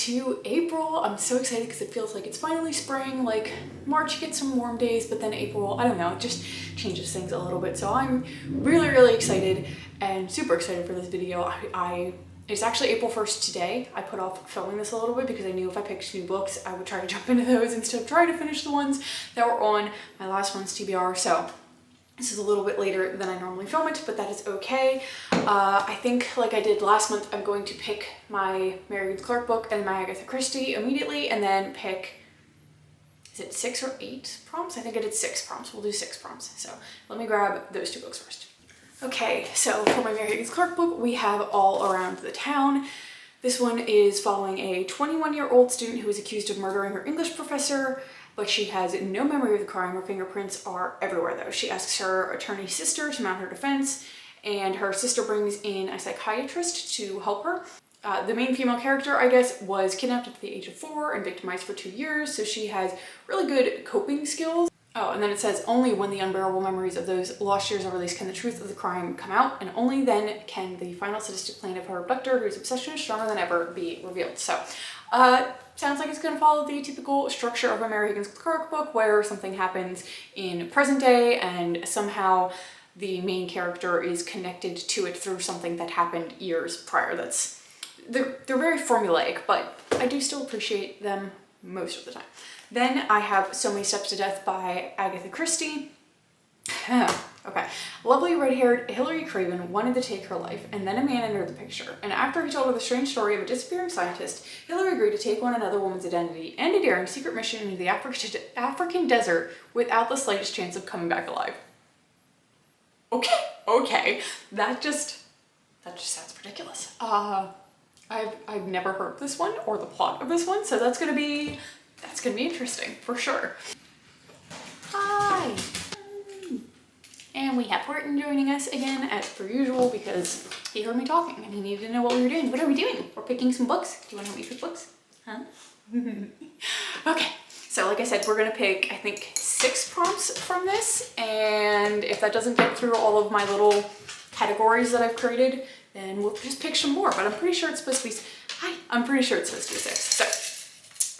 into April. I'm so excited because it feels like it's finally spring. Like March gets some warm days, but then April, I don't know, it just changes things a little bit. So I'm really, really excited and super excited for this video. It's actually April 1st today. I put off filming this a little bit because I knew if I picked new books, I would try to jump into those instead of trying to finish the ones that were on my last one's TBR. So this is a little bit later than I normally film it, but that is okay. I think, like I did last month, I'm going to pick my Mary Clark book and my Agatha Christie immediately, and then pick, is it 6 or 8 prompts? I think I did 6 prompts. We'll do 6 prompts. So let me grab those 2 books first. Okay, so for my Mary Clark book, we have All Around the Town. This one is following a 21-year-old student who is accused of murdering her English professor, but she has no memory of the crime. Her fingerprints are everywhere though. She asks her attorney's sister to mount her defense, and her sister brings in a psychiatrist to help her. The main female character, I guess, was kidnapped at the age of 4 and victimized for 2 years, so she has really good coping skills. Oh, and then it says, only when the unbearable memories of those lost years are released can the truth of the crime come out, and only then can the final sadistic plan of her abductor, whose obsession is stronger than ever, be revealed. So, sounds like it's going to follow the typical structure of a Mary Higgins Clark book, where something happens in present day and somehow the main character is connected to it through something that happened years prior. They're very formulaic, but I do still appreciate them most of the time. Then I have So Many Steps to Death by Agatha Christie. Okay. Lovely red-haired Hilary Craven wanted to take her life, and then a man entered the picture. And after he told her the strange story of a disappearing scientist, Hilary agreed to take on another woman's identity and a daring secret mission into the African desert without the slightest chance of coming back alive. Okay. That just sounds ridiculous. I've never heard this one or the plot of this one, so that's gonna be interesting for sure. Hi. And we have Horton joining us again as per usual because he heard me talking and he needed to know what we were doing. What are we doing? We're picking some books. Do you want to help me pick books? Huh? Okay. So like I said, we're gonna pick, I think, 6 prompts from this, and if that doesn't get through all of my little categories that I've created, then we'll just pick some more, but I'm pretty sure it's supposed to be, I'm pretty sure it's supposed to be 6. So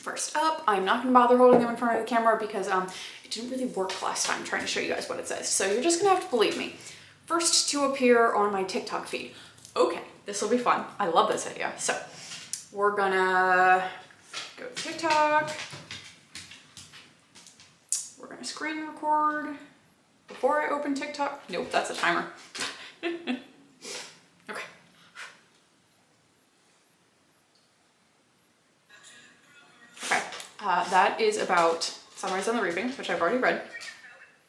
first up, I'm not gonna bother holding them in front of the camera because it didn't really work last time trying to show you guys what it says. So you're just gonna have to believe me. First to appear on my TikTok feed. Okay, this will be fun. I love this idea. So we're gonna go to TikTok. We're gonna screen record before I open TikTok. Nope, that's a timer. Okay. Okay, that is about Sunrise on the Reaping, which I've already read.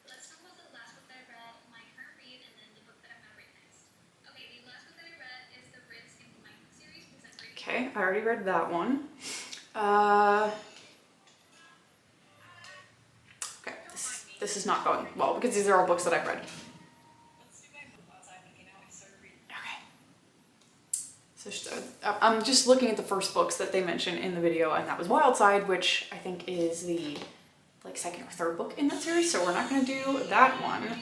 Let's talk about the last book that I read, my current read, and then the book that I'm gonna read next. Okay, the last book that I read is the Ritz in the Mind series because I'm reading. Okay, I already read that one. Okay, this is not going well because these are all books that I've read. So I'm just looking at the first books that they mentioned in the video, and that was Wildside, which I think is the like 2nd or 3rd book in that series, so we're not going to do that one.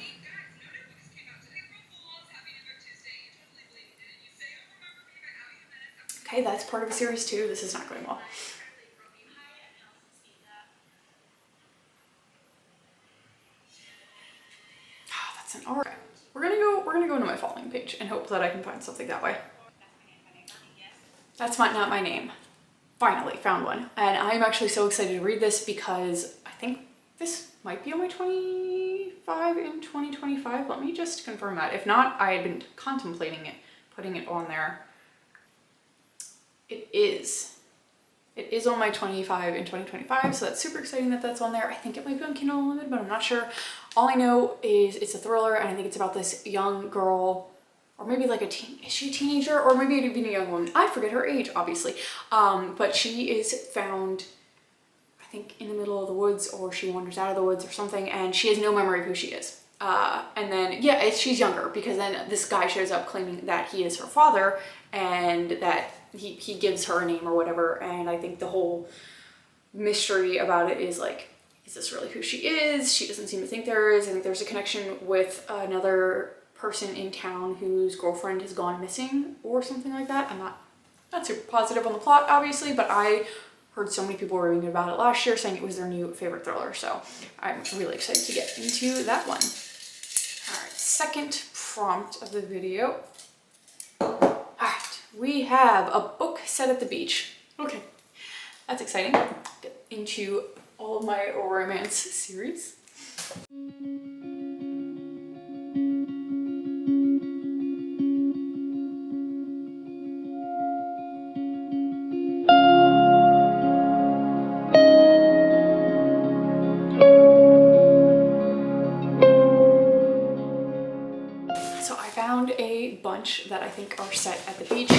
Okay, that's part of a series too. This is not going well. Oh, that's an R. We're gonna go into my following page and hope that I can find something that way. That's not my name. Finally found one. And I'm actually so excited to read this because I think this might be on my 25 in 2025. Let me just confirm that. If not, I had been contemplating it, putting it on there. It is on my 25 in 2025, so that's super exciting that that's on there. I think it might be on Kindle Unlimited, but I'm not sure. All I know is it's a thriller, and I think it's about this young girl, or maybe like is she a teenager? Or maybe even a young woman. I forget her age, obviously. But she is found, I think, in the middle of the woods, or she wanders out of the woods or something, and she has no memory of who she is. And then, yeah, she's younger, because then this guy shows up claiming that he is her father, and that he gives her a name or whatever, and I think the whole mystery about it is like, is this really who she is? She doesn't seem to think there is. I think there's a connection with another person in town whose girlfriend has gone missing or something like that. I'm not not super positive on the plot, obviously, but I heard so many people raving about it last year, saying it was their new favorite thriller, so I'm really excited to get into that one. All right, second prompt of the video. All right, we have a book set at the beach. Okay, that's exciting. Get into all of my romance series. A bunch that I think are set at the beach.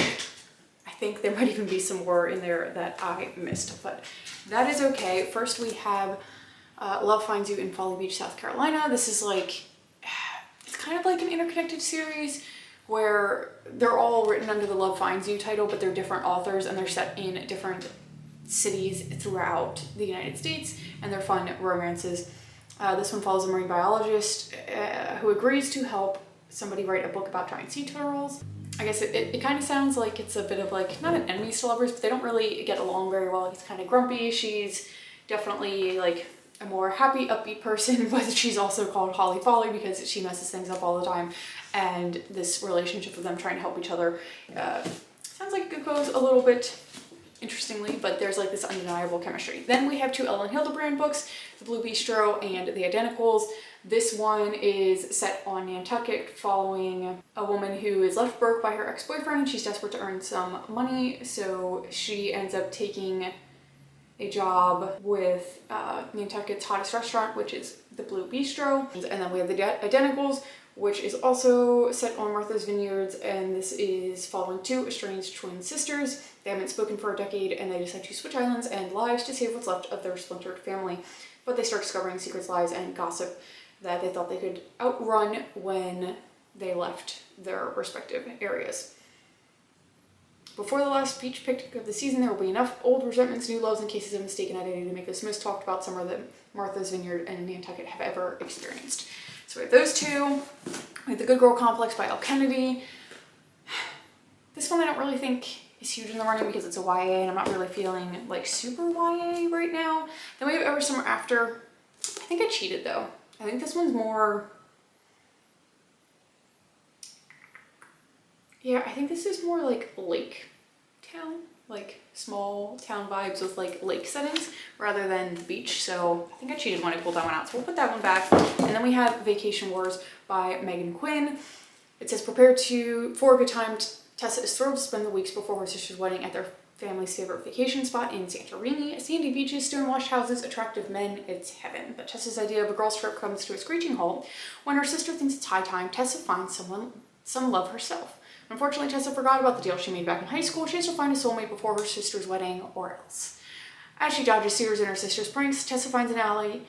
I think there might even be some more in there that I missed, but that is okay. First we have Love Finds You in Folly Beach, South Carolina. This is like, it's kind of like an interconnected series where they're all written under the Love Finds You title, but they're different authors and they're set in different cities throughout the United States, and they're fun romances. This one follows a marine biologist who agrees to help somebody write a book about giant sea turtles. I guess it kind of sounds like it's a bit of like, not an enemies to lovers, but they don't really get along very well. He's kind of grumpy. She's definitely like a more happy, upbeat person, but she's also called Holly Folly because she messes things up all the time. And this relationship of them trying to help each other sounds like it goes a little bit interestingly, but there's like this undeniable chemistry. Then we have two Ellen Hildebrand books, The Blue Bistro and The Identicals. This one is set on Nantucket following a woman who is left broke by her ex-boyfriend and she's desperate to earn some money, so she ends up taking a job with Nantucket's hottest restaurant, which is The Blue Bistro. And then we have The Identicals, which is also set on Martha's Vineyards, and this is following two estranged twin sisters. They haven't spoken for a decade and they decide to switch islands and lives to save what's left of their splintered family. But they start discovering secrets, lies, and gossip that they thought they could outrun when they left their respective areas. Before the last beach picnic of the season, there will be enough old resentments, new loves, and cases of mistaken identity to make this most talked about summer that Martha's Vineyard and Nantucket have ever experienced. So we have those two. We have The Good Girl Complex by Elle Kennedy. This one I don't really think is huge in the running because it's a YA and I'm not really feeling like super YA right now. Then we have Ever Summer After. I think I cheated though. I think this one's more, yeah, I think this is more like lake town, like small town vibes with like lake settings rather than the beach. So I think I cheated when I pulled that one out. So we'll put that one back. And then we have Vacation Wars by Megan Quinn. It says, prepare for a good time. Tessa is thrilled to spend the weeks before her sister's wedding at their family's favorite vacation spot in Santorini. Sandy beaches, stone-washed houses, attractive men, it's heaven. But Tessa's idea of a girls' trip comes to a screeching halt when her sister thinks it's high time Tessa finds some love herself. Unfortunately, Tessa forgot about the deal she made back in high school. She has to find a soulmate before her sister's wedding or else. As she dodges suitors in her sister's pranks, Tessa finds an ally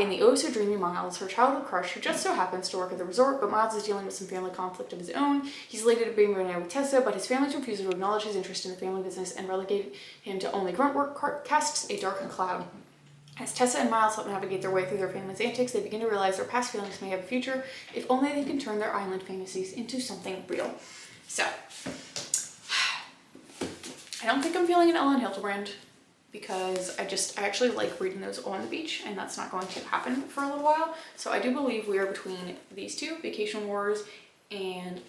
in the oh-so-dreamy Miles, her childhood crush, who just so happens to work at the resort, but Miles is dealing with some family conflict of his own. He's elated at being reunited with Tessa, but his family's refusal to acknowledge his interest in the family business and relegate him to only grunt work casts a dark cloud. As Tessa and Miles help navigate their way through their family's antics, they begin to realize their past feelings may have a future if only they can turn their island fantasies into something real. So, I don't think I'm feeling an Ellen Hildebrand because I actually like reading those on the beach, and that's not going to happen for a little while. So I do believe we are between these two, Vacation Wars and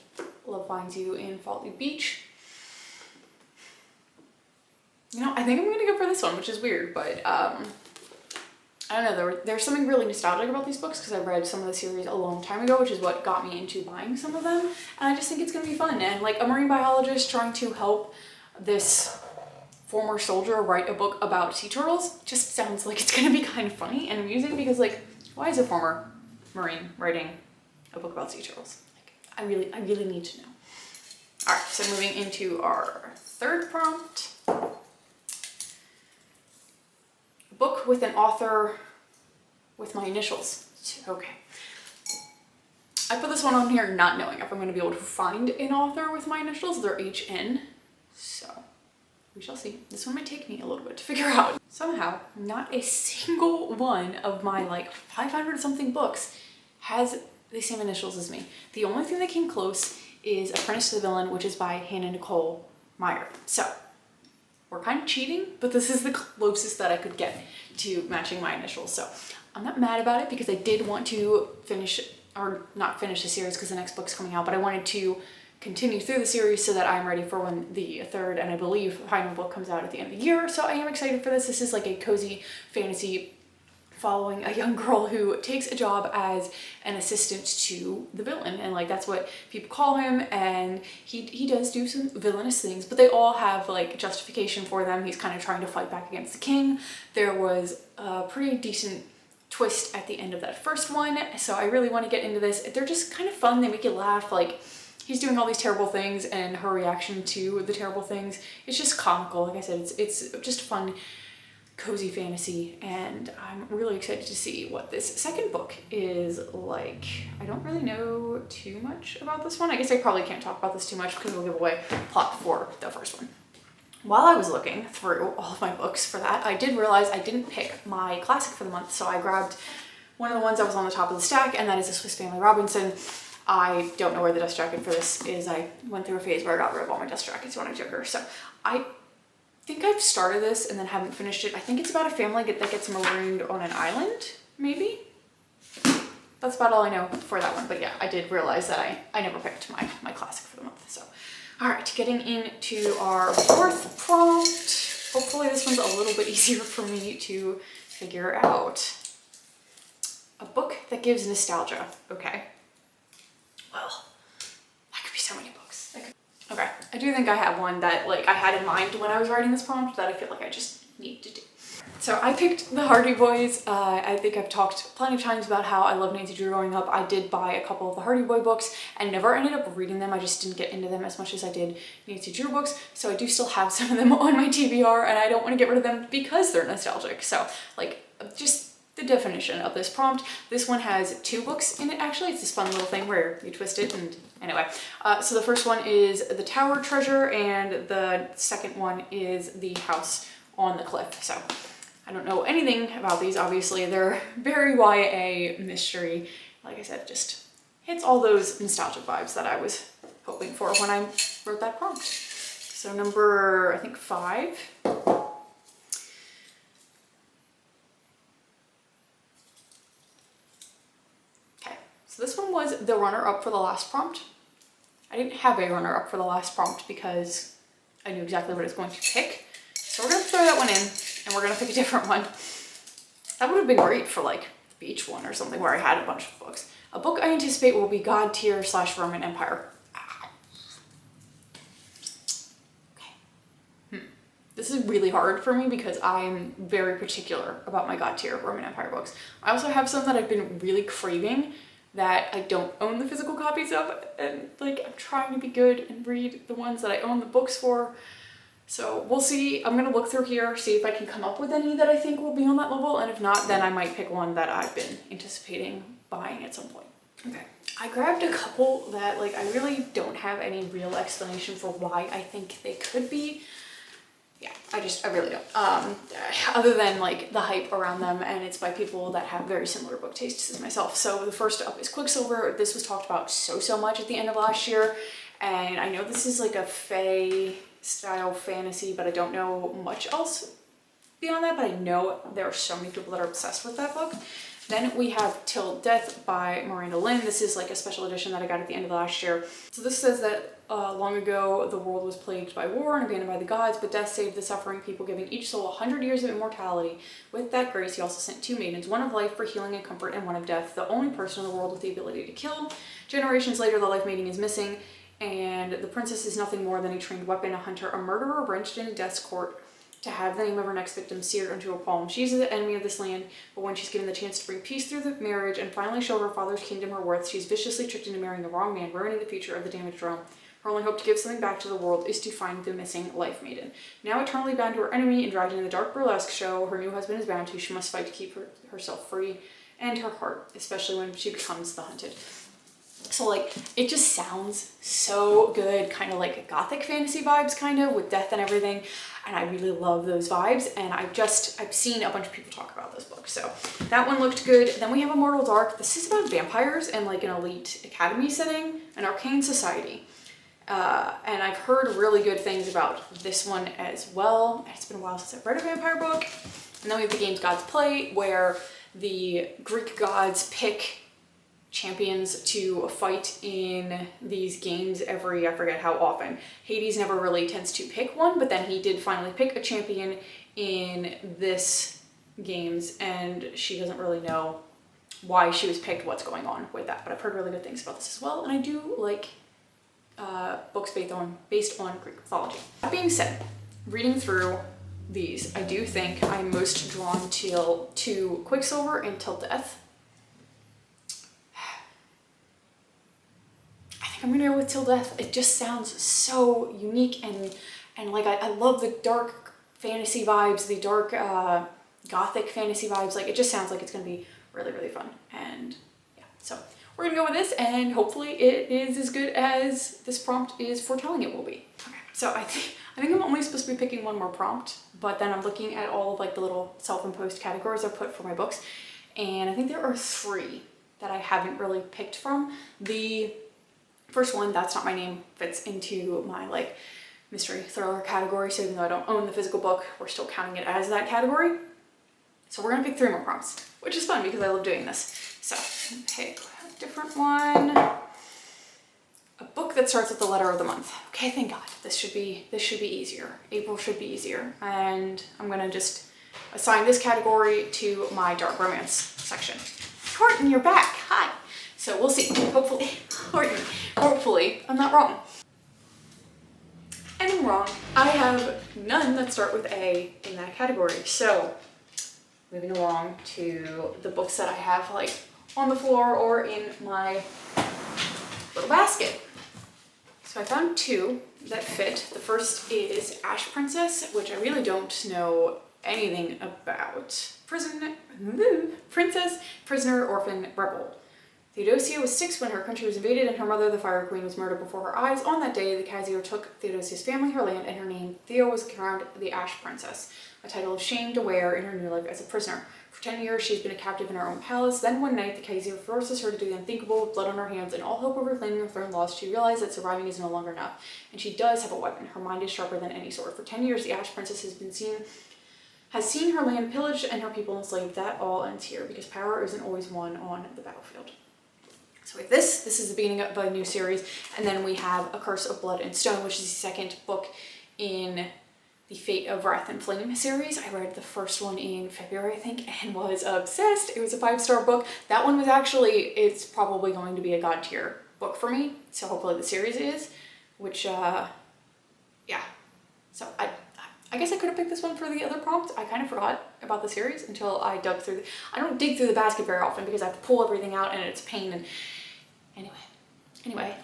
Love Finds You in Folly Beach. You know, I think I'm gonna go for this one, which is weird, but I don't know, there's something really nostalgic about these books because I read some of the series a long time ago, which is what got me into buying some of them. And I just think it's gonna be fun. And like a marine biologist trying to help this former soldier write a book about sea turtles just sounds like it's gonna be kind of funny and amusing because like, why is a former Marine writing a book about sea turtles? Like, I really need to know. All right, so moving into our third prompt. A book with an author with my initials. Okay. I put this one on here not knowing if I'm gonna be able to find an author with my initials. They're HN, so we shall see. This one might take me a little bit to figure out. Somehow, not a single one of my like 500 something books has the same initials as me. The only thing that came close is Apprentice to the Villain, which is by Hannah Nicole Meyer. So we're kind of cheating, but this is the closest that I could get to matching my initials. So I'm not mad about it because I did want to finish, or not finish the series because the next book's coming out, but I wanted to continue through the series so that I'm ready for when the third and I believe final book comes out at the end of the year. So I am excited for this. This is like a cozy fantasy following a young girl who takes a job as an assistant to the villain, and like that's what people call him, and he does do some villainous things, but they all have like justification for them. He's kind of trying to fight back against the king. There was a pretty decent twist at the end of that first one, so I really want to get into this. They're just kind of fun. They make you laugh. Like, he's doing all these terrible things and her reaction to the terrible things, it's just comical. Like I said, it's just fun cozy fantasy, and I'm really excited to see what this second book is like. I don't really know too much about this one. I guess I probably can't talk about this too much because it'll give away plot for the first one. While I was looking through all of my books for that, I did realize I didn't pick my classic for the month, so I grabbed one of the ones that was on the top of the stack, and that is the Swiss Family Robinson. I don't know where the dust jacket for this is. I went through a phase where I got rid of all my dust jackets when I was younger, so I think I've started this and then haven't finished it. I think it's about a family that gets marooned on an island, maybe? That's about all I know for that one, but yeah, I did realize that I never picked my classic for the month, so. All right, getting into our fourth prompt. Hopefully this one's a little bit easier for me to figure out. A book that gives nostalgia. Okay. Well, that could be so many books. Okay, I do think I have one that like I had in mind when I was writing this prompt that I feel like I just need to do. So I picked the Hardy Boys. I think I've talked plenty of times about how I love Nancy Drew growing up. I did buy a couple of the Hardy Boy books and never ended up reading them. I just didn't get into them as much as I did Nancy Drew books. So I do still have some of them on my TBR, and I don't want to get rid of them because they're nostalgic. So like, just the definition of this prompt. This one has 2 books in it, actually. It's this fun little thing where you twist it, and anyway. So the first one is The Tower Treasure, and the second one is The House on the Cliff. So I don't know anything about these, obviously. They're very YA mystery. Like I said, it just hits all those nostalgic vibes that I was hoping for when I wrote that prompt. So number, I think 5. So this one was the runner-up for the last prompt. I didn't have a runner-up for the last prompt because I knew exactly what I was going to pick. So we're gonna throw that one in and we're gonna pick a different one. That would have been great for like the beach one or something where I had a bunch of books. A book I anticipate will be God Tier / Roman Empire. Okay. This is really hard for me because I'm very particular about my God Tier Roman Empire books. I also have some that I've been really craving that I don't own the physical copies of, and like I'm trying to be good and read the ones that I own the books for. So we'll see. I'm gonna look through here, see if I can come up with any that I think will be on that level, and if not, then I might pick one that I've been anticipating buying at some point. Okay, I grabbed a couple that like I really don't have any real explanation for why I think they could be. Yeah, I really don't. Other than like the hype around them, and it's by people that have very similar book tastes as myself. So the first up is Quicksilver. This was talked about so much at the end of last year, and I know this is like a fae style fantasy, but I don't know much else beyond that, but I know there are so many people that are obsessed with that book. Then we have Till Death by Miranda Lynn. This is like a special edition that I got at the end of last year. So this says that long ago, the world was plagued by war and abandoned by the gods, but death saved the suffering people, giving each soul 100 years of immortality. With that grace, he also sent 2 maidens, one of life for healing and comfort, and one of death, the only person in the world with the ability to kill. Generations later, the life maiden is missing, and the princess is nothing more than a trained weapon, a hunter, a murderer wrenched in death's court to have the name of her next victim seared onto a palm. She's the enemy of this land, but when she's given the chance to bring peace through the marriage and finally show her father's kingdom her worth, she's viciously tricked into marrying the wrong man, ruining the future of the damaged realm. Her only hope to give something back to the world is to find the missing life maiden. Now eternally bound to her enemy and dragged into the dark burlesque show her new husband is bound to, she must fight to keep herself free and her heart, especially when she becomes the hunted. So like, it just sounds so good, kind of like gothic fantasy vibes, kind of with death and everything. And I really love those vibes. And I've seen a bunch of people talk about this book. So that one looked good. Then we have Immortal Dark. This is about vampires and like an elite academy setting, an arcane society. And I've heard really good things about this one as well. It's been a while since I've read a vampire book. And then we have the games Gods Play, where the Greek gods pick champions to fight in these games every, I forget how often. Hades never really tends to pick one, but then he did finally pick a champion in this games, and she doesn't really know why she was picked, what's going on with that. But I've heard really good things about this as well, and I do like books based on Greek mythology. That being said, reading through these, I do think I'm most drawn to Quicksilver and Till Death. I think I'm gonna go with Till Death. It just sounds so unique, and like I love the dark fantasy vibes, the dark gothic fantasy vibes. Like, it just sounds like it's gonna be really, really fun. And yeah, so we're gonna go with this, and hopefully it is as good as this prompt is foretelling it will be. Okay, so I think I'm only supposed to be picking one more prompt, but then I'm looking at all of like the little self-imposed categories I put for my books, and I think there are 3 that I haven't really picked from. The first one, That's Not My Name, fits into my like mystery thriller category, so even though I don't own the physical book, we're still counting it as that category. So we're gonna pick 3 more prompts, which is fun because I love doing this. So pick a different one. A book that starts with the letter of the month. Okay, thank God. This should be easier. April should be easier. And I'm gonna just assign this category to my dark romance section. Horton, you're back. Hi. So we'll see. Hopefully, Horton, hopefully I'm not wrong. And I'm wrong. I have none that start with A in that category. So moving along to the books that I have like on the floor or in my little basket. So I found 2 that fit. The first is Ash Princess, which I really don't know anything about. Princess, Prisoner, Orphan, Rebel. Theodosia was 6 when her country was invaded and her mother, the Fire Queen, was murdered before her eyes. On that day, the Khazir took Theodosia's family, her land, and her name. Theo was crowned the Ash Princess, a title of shame to wear in her new life as a prisoner. For 10 years, she's been a captive in her own palace. Then one night, the Khazir forces her to do the unthinkable, with blood on her hands, and all hope of reclaiming her throne lost. She realizes that surviving is no longer enough, and she does have a weapon. Her mind is sharper than any sword. For 10 years, the Ash Princess has seen her land pillaged and her people enslaved. That all ends here, because power isn't always won on the battlefield. So with this is the beginning of a new series, and then we have A Curse of Blood and Stone, which is the 2nd book in the Fate of Wrath and Flame series. I read the first one in February, I think, and was obsessed. It was a 5-star book. That one was actually, it's probably going to be a God tier book for me, so hopefully the series is, which, yeah. So I guess I could have picked this one for the other prompt. I kind of forgot about the series until I dug through I don't dig through the basket very often because I have to pull everything out and it's a pain. And anyway,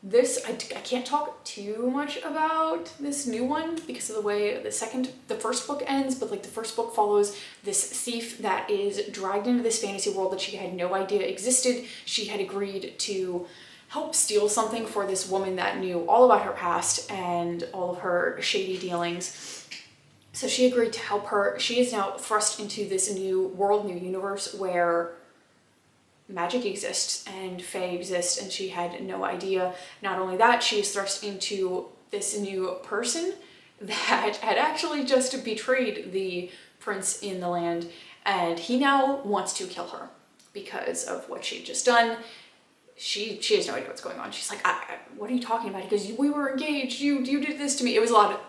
this, I can't talk too much about this new one because of the way the first book ends, but like the first book follows this thief that is dragged into this fantasy world that she had no idea existed. She had agreed to help steal something for this woman that knew all about her past and all of her shady dealings. So she agreed to help her. She is now thrust into this new world, new universe where magic exists and fae exist, and she had no idea. Not only that, she is thrust into this new person that had actually just betrayed the prince in the land, and he now wants to kill her because of what she'd just done. She has no idea what's going on. She's like, what are you talking about? He goes, we were engaged, you did this to me. It was a lot of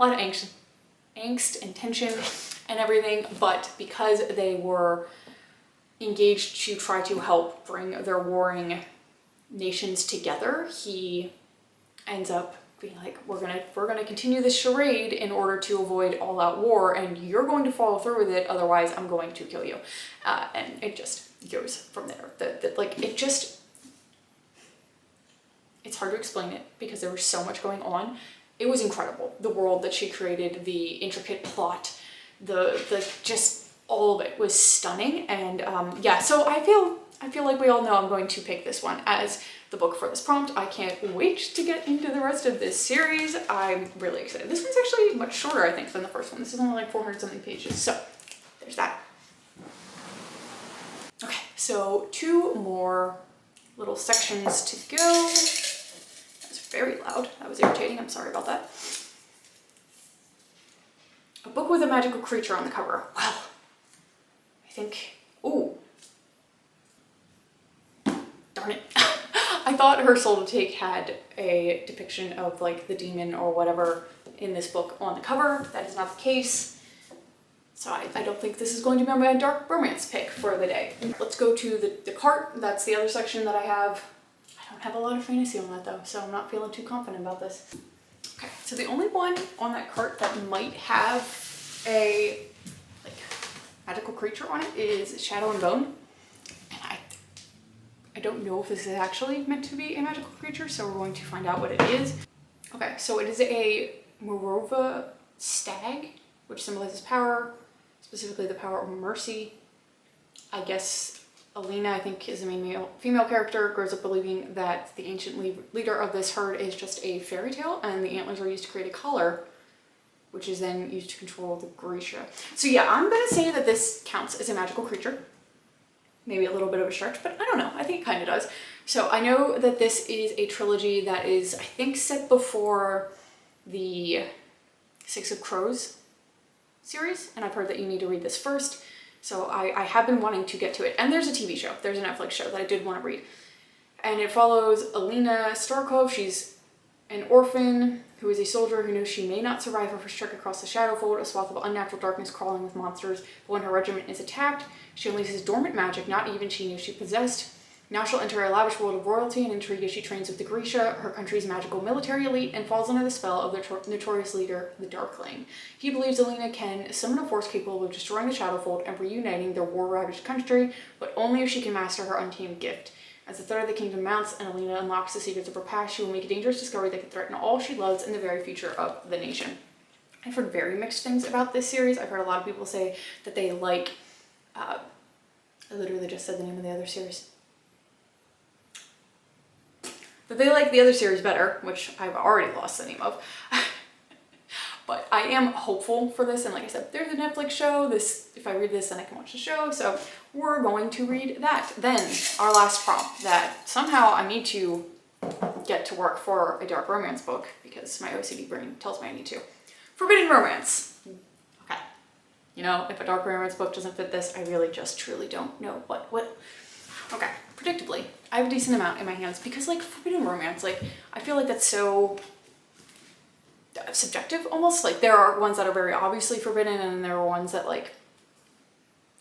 angst and tension and everything, but because they were engaged to try to help bring their warring nations together, he ends up being like, we're gonna continue this charade in order to avoid all-out war, and you're going to follow through with it, otherwise I'm going to kill you. And it just goes from there. It's hard to explain it because there was so much going on. It was incredible. The world that she created, the intricate plot, the just all of it was stunning. And yeah, so I feel like we all know I'm going to pick this one as the book for this prompt. I can't wait to get into the rest of this series. I'm really excited. This one's actually much shorter, I think, than the first one. This is only like 400 something pages. So there's that. Okay, so 2 more little sections to go. As very loud. That was irritating. I'm sorry about that. A book with a magical creature on the cover. Well, I think, ooh. Darn it. I thought Her Soul to Take had a depiction of like the demon or whatever in this book on the cover. That is not the case. So I don't think this is going to be my dark romance pick for the day. Let's go to the cart. That's the other section that I have. I don't have a lot of fantasy on that though, so I'm not feeling too confident about this. Okay, so the only one on that cart that might have a like magical creature on it is Shadow and Bone. And I don't know if this is actually meant to be a magical creature, so we're going to find out what it is. Okay, so it is a Morova stag, which symbolizes power, specifically the power of mercy. I guess Alina, I think, is the main female character, grows up believing that the ancient leader of this herd is just a fairy tale, and the antlers are used to create a collar, which is then used to control the Grisha. So yeah, I'm gonna say that this counts as a magical creature. Maybe a little bit of a stretch, but I don't know. I think it kind of does. So I know that this is a trilogy that is, I think, set before the Six of Crows series, and I've heard that you need to read this first. So I have been wanting to get to it. And there's a TV show. There's a Netflix show that I did want to read. And it follows Alina Starkov. She's an orphan who is a soldier who knows she may not survive her first trek across the Shadowfold, a swath of unnatural darkness crawling with monsters. But when her regiment is attacked, she unleashes dormant magic not even she knew she possessed. Now she'll enter a lavish world of royalty and intrigue as she trains with the Grisha, her country's magical military elite, and falls under the spell of their notorious leader, the Darkling. He believes Alina can summon a force capable of destroying the Shadowfold and reuniting their war-ravaged country, but only if she can master her untamed gift. As the threat of the kingdom mounts and Alina unlocks the secrets of her past, she will make a dangerous discovery that could threaten all she loves and the very future of the nation. I've heard very mixed things about this series. I've heard a lot of people say that they like, I literally just said the name of the other series. That they like the other series better, which I've already lost the name of. But I am hopeful for this, and like I said, there's a Netflix show. If I read this, then I can watch the show. So we're going to read that. Then our last prompt that somehow I need to get to work for a dark romance book because my OCD brain tells me I need to. Forbidden romance. Okay. You know, if a dark romance book doesn't fit this, I really just truly don't know what. Okay. Predictably, I have a decent amount in my hands because like forbidden romance, like I feel like that's so subjective almost. Like there are ones that are very obviously forbidden and there are ones that like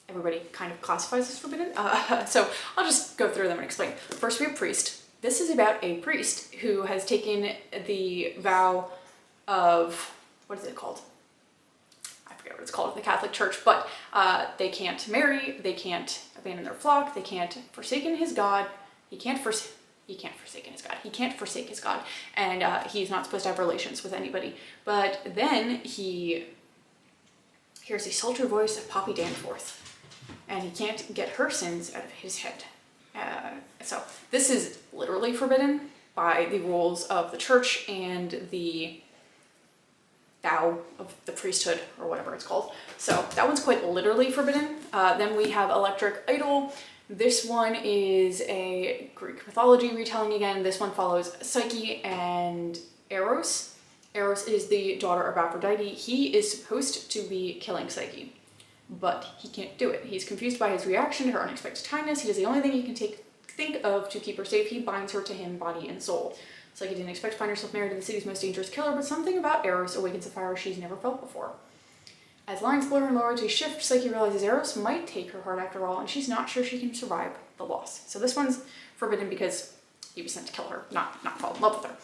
everybody kind of classifies as forbidden. So I'll just go through them and explain. First we have priest. This is about a priest who has taken the vow of, what is it called? I forget what it's called in the Catholic Church, but they can't marry, they can't abandon their flock, they can't forsaken his God, he can't forsake his God, and he's not supposed to have relations with anybody. But then he hears a sultry voice of Poppy Danforth, and he can't get her sins out of his head. So this is literally forbidden by the rules of the church and the vow of the priesthood, or whatever it's called. So that one's quite literally forbidden. Then we have Electric Idol. This one is a Greek mythology retelling again. This one follows Psyche and Eros. Eros is the daughter of Aphrodite. He is supposed to be killing Psyche, but he can't do it. He's confused by his reaction to her unexpected kindness. He does the only thing he can think of to keep her safe. He binds her to him, body and soul. Psyche didn't expect to find herself married to the city's most dangerous killer, but something about Eros awakens a fire she's never felt before. As lines blur and loyalty shift, Psyche realizes Eros might take her heart after all, and she's not sure she can survive the loss. So this one's forbidden because he was sent to kill her, not fall in love with her.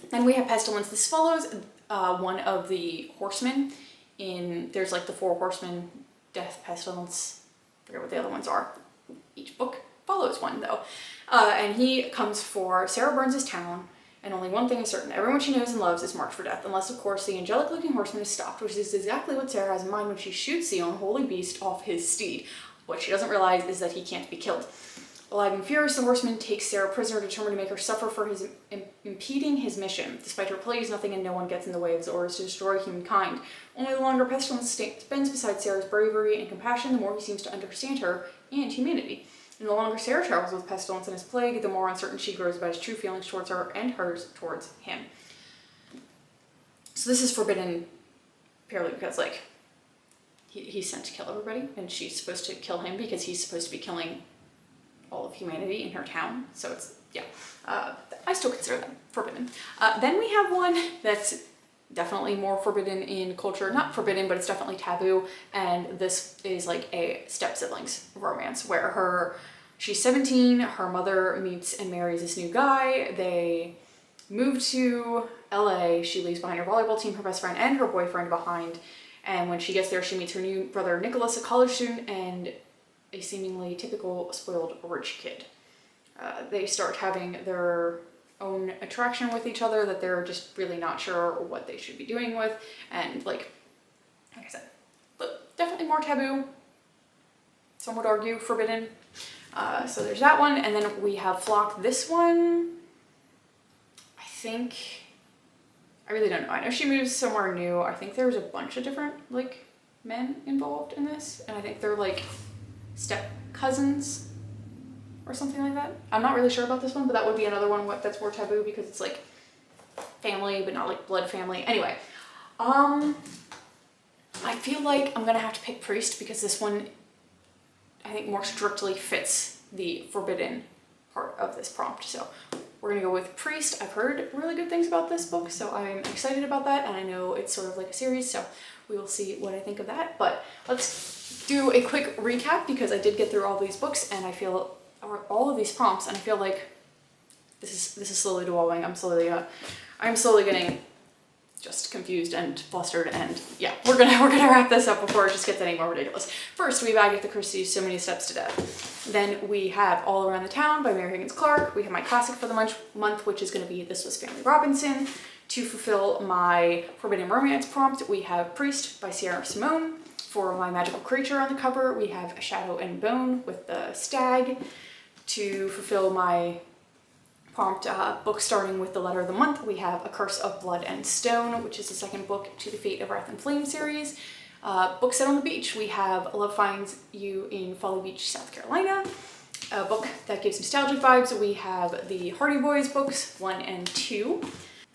Then we have Pestilence. This follows one of the horsemen there's like the 4 horsemen, death, pestilence, I forget what the other ones are. Each book follows one though. And he comes for Sarah Burns' town, and only one thing is certain. Everyone she knows and loves is marked for death, unless of course the angelic-looking horseman is stopped, which is exactly what Sarah has in mind when she shoots the unholy beast off his steed. What she doesn't realize is that he can't be killed. Alive and furious, the horseman takes Sarah prisoner, determined to make her suffer for his impeding his mission. Despite her pleas, nothing and no one gets in the way of his orders to destroy humankind. Only the longer Pestilence spends beside Sarah's bravery and compassion, the more he seems to understand her and humanity. And the longer Sarah travels with Pestilence and his plague, the more uncertain she grows about his true feelings towards her and hers towards him. So this is forbidden purely because, like, he's sent to kill everybody, and she's supposed to kill him because he's supposed to be killing all of humanity in her town. So it's, yeah, I still consider that forbidden. Then we have one that's definitely more forbidden in culture. Not forbidden, but it's definitely taboo. And this is like a step-siblings romance where she's 17, her mother meets and marries this new guy. They move to LA. She leaves behind her volleyball team, her best friend, and her boyfriend behind. And when she gets there, she meets her new brother, Nicholas, a college student, and a seemingly typical spoiled rich kid. They start having their own attraction with each other that they're just really not sure what they should be doing with. And like I said, but definitely more taboo. Some would argue forbidden. So there's that one. And then we have Flock. This one, I really don't know. I know she moves somewhere new. I think there's a bunch of different like men involved in this. And I think they're like step cousins or something like that. I'm not really sure about this one, but that would be another one that's more taboo because it's like family, but not like blood family. Anyway, I feel like I'm gonna have to pick Priest because this one, I think, more strictly fits the forbidden part of this prompt. So we're gonna go with Priest. I've heard really good things about this book, so I'm excited about that. And I know it's sort of like a series, so we will see what I think of that. But let's do a quick recap because I did get through all these books and I feel, or all of these prompts, and I feel like this is slowly devolving. I'm slowly getting just confused and flustered, and yeah, we're gonna wrap this up before it just gets any more ridiculous. First, we have Agatha Christie's So Many Steps to Death. Then we have All Around the Town by Mary Higgins Clark. We have my classic for the month, which is gonna be This Was Family Robinson. To fulfill my forbidden romance prompt, we have Priest by Sierra Simone. For my magical creature on the cover, we have Shadow and Bone with the stag. To fulfill my prompt book starting with the letter of the month, we have A Curse of Blood and Stone, which is the second book to the Fate of Wrath and Flame series. Book set on the beach, we have Love Finds You in Folly Beach, South Carolina. A book that gives nostalgic vibes, we have the Hardy Boys books 1 and 2.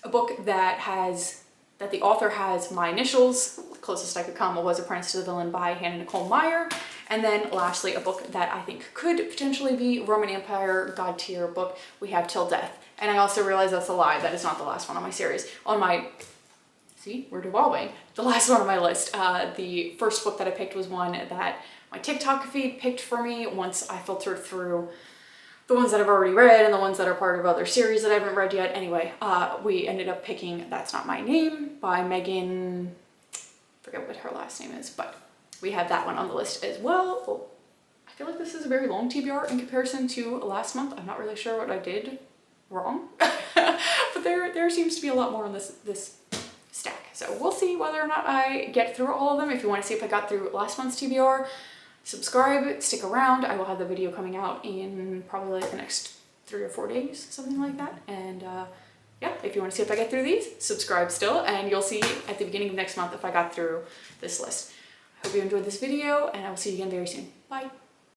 A book that the author has my initials, closest I could come was Apprentice to the Villain by Hannah Nicole Meyer. And then lastly, a book that I think could potentially be Roman Empire God tier book, we have Till Death. And I also realize that's a lie, that is not the last one on my series. See, we're devolving. The last one on my list, the first book that I picked was one that my TikTok feed picked for me once I filtered through the ones that I've already read and the ones that are part of other series that I haven't read yet. Anyway, we ended up picking That's Not My Name by Megan, forget what her last name is, but we have that one on the list as well. Oh, I feel like this is a very long TBR in comparison to last month. I'm not really sure what I did wrong, but there seems to be a lot more on this stack. So we'll see whether or not I get through all of them. If you want to see if I got through last month's TBR, subscribe, stick around. I will have the video coming out in probably like the next 3 or 4 days, something like that. And yeah, if you want to see if I get through these, subscribe still, and you'll see at the beginning of next month if I got through this list. I hope you enjoyed this video, and I will see you again very soon. Bye.